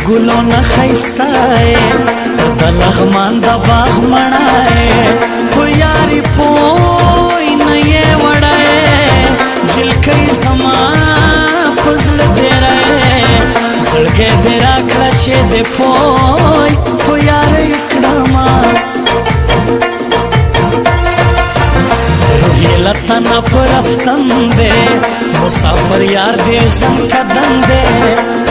ګلو نه ښایسته یې د لغمان د باغ مڼه یې په یاري پوی نه یې وړه یې جلکۍ زما په زړه ډېره یې زړګی دې راکړه چې دې پوی په یاره یې کړمه روحي له تنه په رفتن دی مسافر یار دې زم قدم دی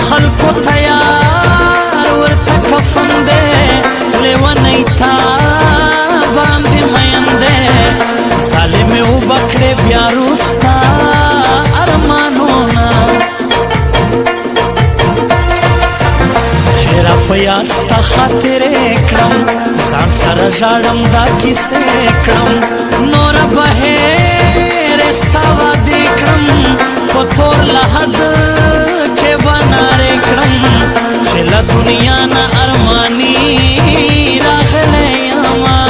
خلکو ته یار ورته کفن دی لیونی تا باندې مین دی ظالمې اوبه کړې بیا روستا ارمانونه چې را په یاد ستا خاطرې کړم ځان سره ژاړم دا کیسې کړم نوره بهیرې ستا وعدې کړم په تور لحد کې به نارې کړم چې له دنیا نه ارماني راغلی یمه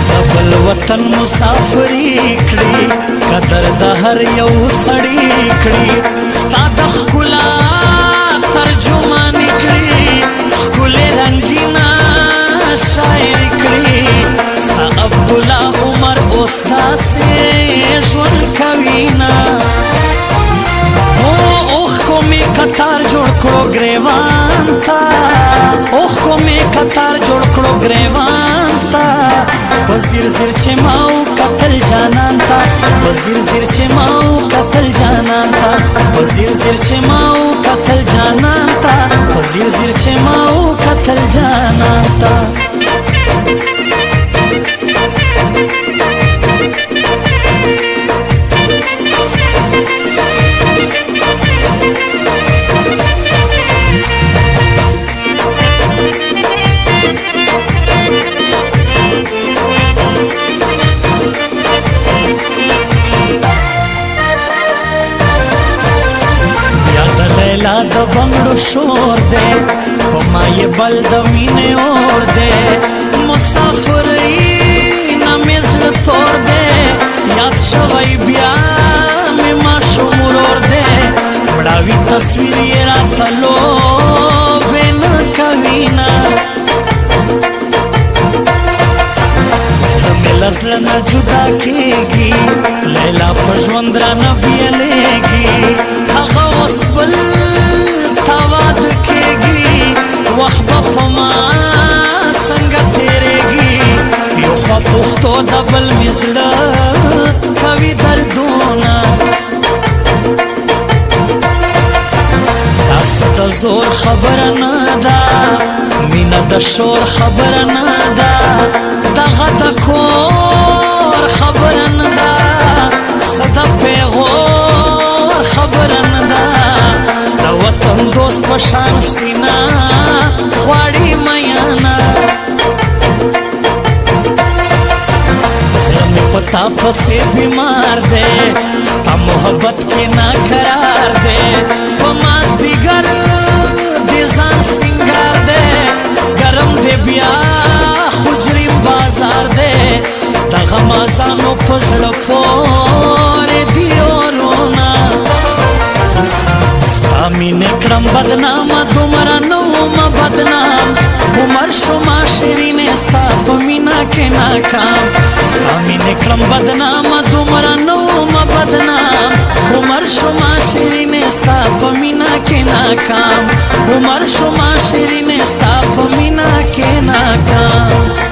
د بل وطن مسافري کړي قدر د هر یو سړي کړي ستا د ښکلا ترجماني کړي ښکلې رنګینه شاعري کړي ستا عبدالله عمر اوس داسې ژوند کوي نه اوښکو مې قطار جوړ کړو ګریوان ته اوښکو مې قطار جوړ کړو ګریوان ته په ځیر ځیر چې ما وکتل جانان ته په ځیر ځیر چې ما وکتل جانان ته په ځیر ځیر چې ما وکتل جانان ته په ځیر ځیر چې ما وکتل جانان ته د بنګړو شور دی په ما یې بل د مینې اور دی مسافرۍ نه مې زړه تور دی یاد شوی بیا مې ماشوم ورور دی مړاوي تصویر یې راته لوبې نه کوي نه زړه مې له زړه نه جدا کېږي لیلا په ژوند رانه بیلیږي هغه اوس بل ته واده کېږي وخت به په ما څنګه تېرېږي یو خوا پښتو د بل مې زړه کوي دردونه داسې د زور خبره نه ده مینه د شور خبره نه ده دغه د کور خبره نه ده څه د پیغور خبره نه ده د وطن دوست په شان سینه غواړي میانه زړه مې په تا پسې بیمار دی ستا محبت کې ناقرار دی په مازدیګر د ځان سینګار دی ګرم دی بیا خجریم بازار دی د غمازانو په زړه پورې دی اورونه ستا مینې کړم بدنامه دومره نه ومه بدنام عمر شومه شیرینې ستا په مینه کې ناکام ستا مینې کړم بدنامه دومره نه ومه بدنام عمر شومه شیرینې ستا په مینه کې ناکام عمر شومه شیرینې ستا په مینه کې ناکام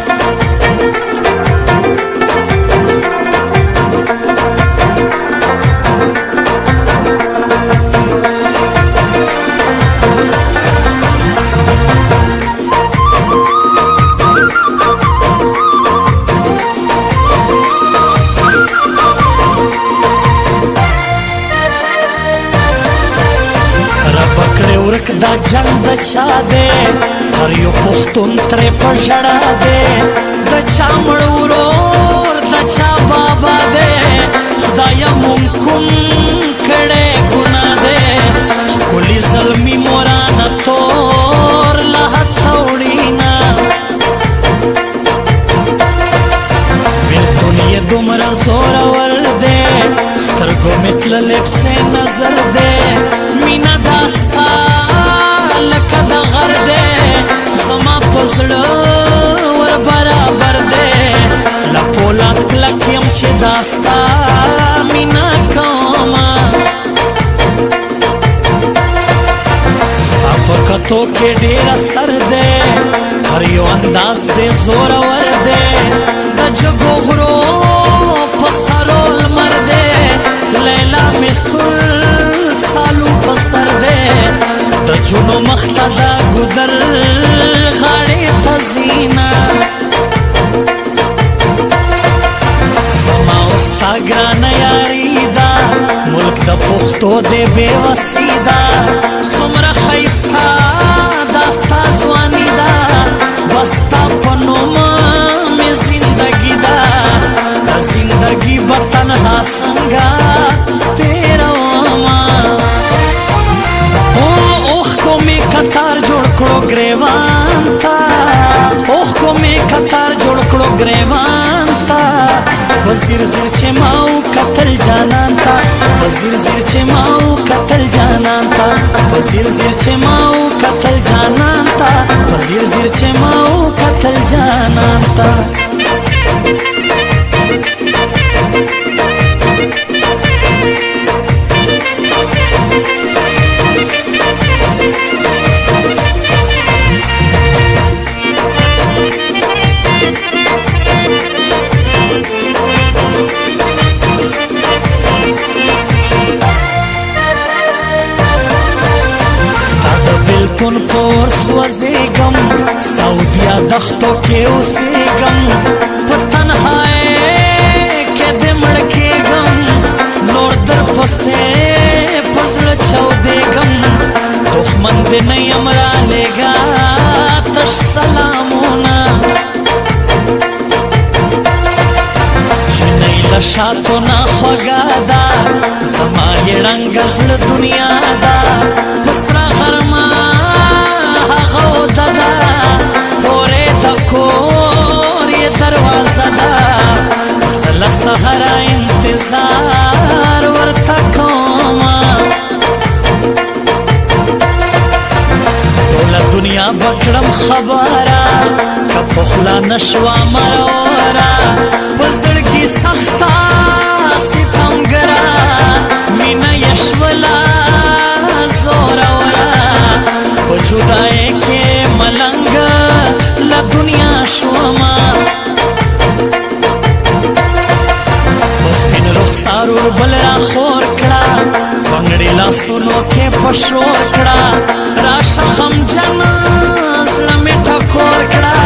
ورک دا جنگ د چا دی هر یو پښتون ترې په ژړا دی د چا مړ ورور د چا بابا دی خدایه مونږ کوم کړی ګناه دی ښکلي زلمي مورانه تور له حته وړينه بېلتون یې دومره زورور دی سترګو مې تللی پسې نظر دی مینه دا ستا لکه د غر دی زما په زړه ور برابر دی له پولاد کلک یم چې دا ستا مینه کومه ستا په کتو کې ډېر اثر دی هر یو انداز دی زورور دی د جګو غرو په سرو لمر دی لیلا مې سور سالو په سر دی د جونو مخته دا ګودر غاړې ته زینه زما او ستا ګرانه یاري ده ملک د پښتو دی بې وسي ده څومره ښایسته دا ستا ځواني ده بس ستا په نومه مې زندګي ده د زندګي به تنها څنګه تېرومه اوښکو مې کتار جوړ کړو ګریوان ته اوښکو مې کتار جوړ کړو ګریوان ته په ځیر ځیر چې ما وکتل جانان ته په ځیر ځیر چې ما وکتل جانان ته په ځیر ځیر چې ما وکتل جانان ته په ځیر ځیر چې ما وکتل جانان ته بیلتون پور سوزیگم سعودیا دختو کې اوسیگم په تنهایی کې د مړکیگم نور در پسې پزړه چاودیگم دښمن دې نه یم رالیږه تش سلامونه جنۍ له شاتو نه خوږه ده زما یې ړنګه زړه دنیا ده په سره غرمه هغه وده ده پورې د کور یې دروازه ده زه له سهره انتظار ورته کومه ټوله دنیا به کړم خبره که په خوله نه شوه مروره په زړګي سخته ستمګره مینه یې شوله زوروره په جدایۍ کې ملنګه له دنیا شومه په سپین رخسار وربل راخور کړه بنګړې لاسونو کې پشور کړه راشه غمجن زړه مې ټکور کړه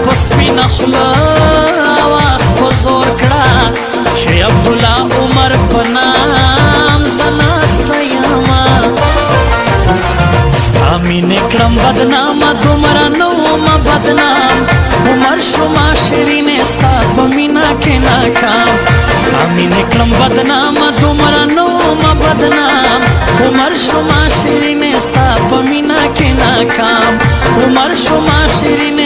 په سپینه خوله اواز په زور کړه چې عبدالله عمر په نام زه ناسته یمه ستا مینې کړم بدنامه دومره نه ومه بدنام عمر شومه شیرینې ستا په مینه کې ناکام ستا مینې کړم بدنامه دومره نه ومه بدنام عمر شومه شیرینې ستا په مینه کې ناکام عمر شومه شیرینې